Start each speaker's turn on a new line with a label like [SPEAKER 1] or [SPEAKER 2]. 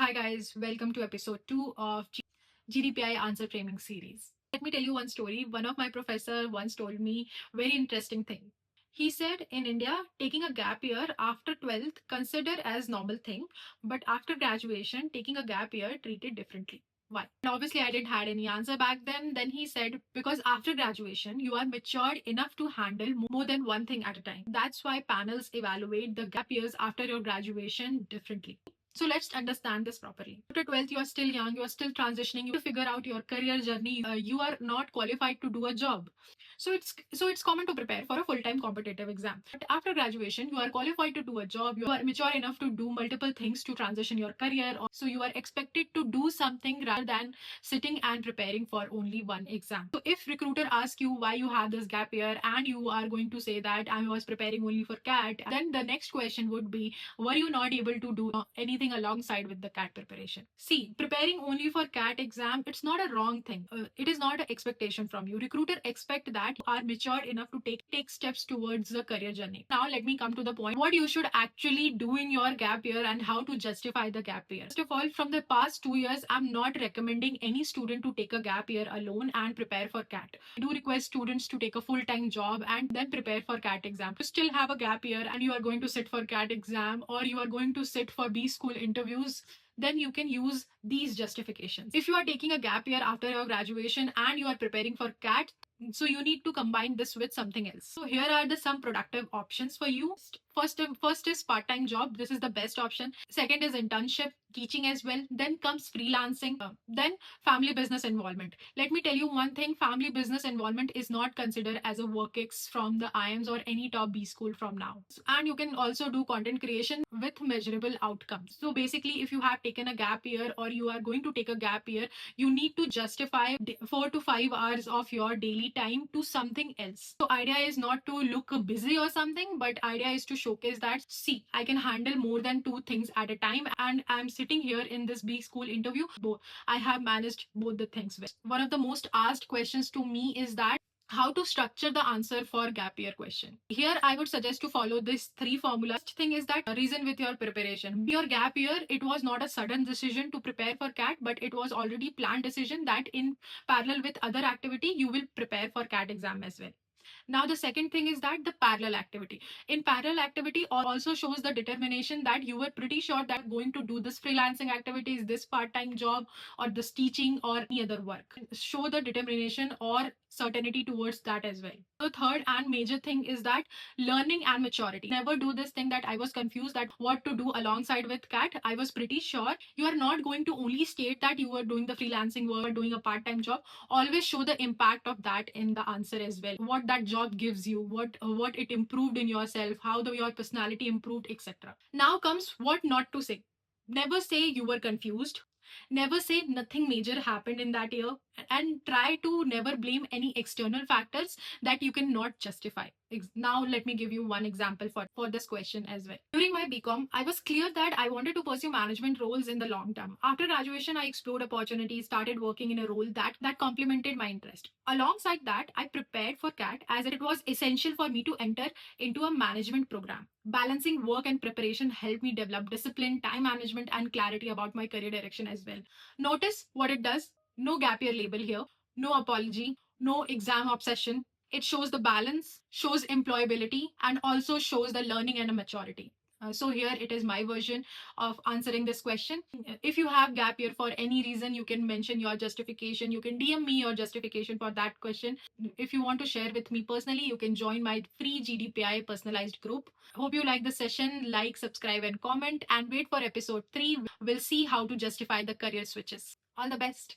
[SPEAKER 1] Hi guys, welcome to episode 2 of GDPI answer framing series. Let me tell you one story. One of my professor once told me very interesting thing. He said in India, taking a gap year after 12th considered as normal thing, but after graduation, taking a gap year treated differently. Why? And obviously, I didn't had any answer back then. Then he said, because after graduation, you are matured enough to handle more than one thing at a time. That's why panels evaluate the gap years after your graduation differently. So let's understand this properly. After 12th, you are still young, you are still transitioning, you have to figure out your career journey. You are not qualified to do a job. So it's common to prepare for a full-time competitive exam. But after graduation, you are qualified to do a job, you are mature enough to do multiple things to transition your career. So you are expected to do something rather than sitting and preparing for only one exam. So if recruiter asks you why you have this gap year and you are going to say that I was preparing only for CAT, then the next question would be, were you not able to do anything alongside with the CAT preparation? See, preparing only for CAT exam, it's not a wrong thing. It is not an expectation from you. Recruiter expect that you are mature enough to take steps towards the career journey. Now let me come to the point. What you should actually do in your gap year and how to justify the gap year. First of all, from the past 2 years, I'm not recommending any student to take a gap year alone and prepare for CAT. I do request students to take a full-time job and then prepare for CAT exam. You still have a gap year and you are going to sit for CAT exam or you are going to sit for B school interviews, then you can use these justifications. If you are taking a gap year after your graduation and you are preparing for CAT, so you need to combine this with something else. So here are the some productive options for you. First is part-time job. This is the best option. Second is internship, teaching as well. Then comes freelancing. Then family business involvement. Let me tell you one thing, family business involvement is not considered as a work-ex from the IIMs or any top B school from now. And you can also do content creation with measurable outcomes. So basically, if you have taken a gap year or you are going to take a gap year, you need to justify 4 to 5 hours of your daily time to something else. So idea is not to look busy or something, but idea is to showcase that, see, I can handle more than 2 things at a time and I'm sitting here in this B school interview. I have managed both the things well. One of the most asked questions to me is that how to structure the answer for gap year question. Here I would suggest to follow these 3 formulas. First thing is that reason with your preparation. Your gap year, it was not a sudden decision to prepare for CAT, but it was already planned decision that in parallel with other activity, you will prepare for CAT exam as well. Now the second thing is that the parallel activity. In parallel activity also shows the determination that you were pretty sure that going to do this freelancing activities, this part-time job or this teaching or any other work. Show the determination or certainty towards that as well. The third and major thing is that learning and maturity. Never do this thing that I was confused that what to do alongside with CAT. I was pretty sure. You are not going to only state that you were doing the freelancing work, doing a part-time job. Always show the impact of that in the answer as well. What that job gives you, what it improved in yourself, how your personality improved, etc. Now comes what not to say. Never say you were confused. Never say nothing major happened in that year, and try to never blame any external factors that you cannot justify. Now, let me give you one example for this question as well. During my BCom, I was clear that I wanted to pursue management roles in the long term. After graduation, I explored opportunities, started working in a role that complemented my interest. Alongside that, I prepared for CAT as it was essential for me to enter into a management program. Balancing work and preparation helped me develop discipline, time management, and clarity about my career direction as well. Notice what it does. No gap year label here, no apology, no exam obsession. It shows the balance, shows employability, and also shows the learning and a maturity. So here it is my version of answering this question. If you have gap year for any reason, you can mention your justification. You can DM me your justification for that question. If you want to share with me personally, you can join my free GDPI personalized group. Hope you like the session. Like, subscribe, and comment. And wait for episode 3. We'll see how to justify the career switches. All the best.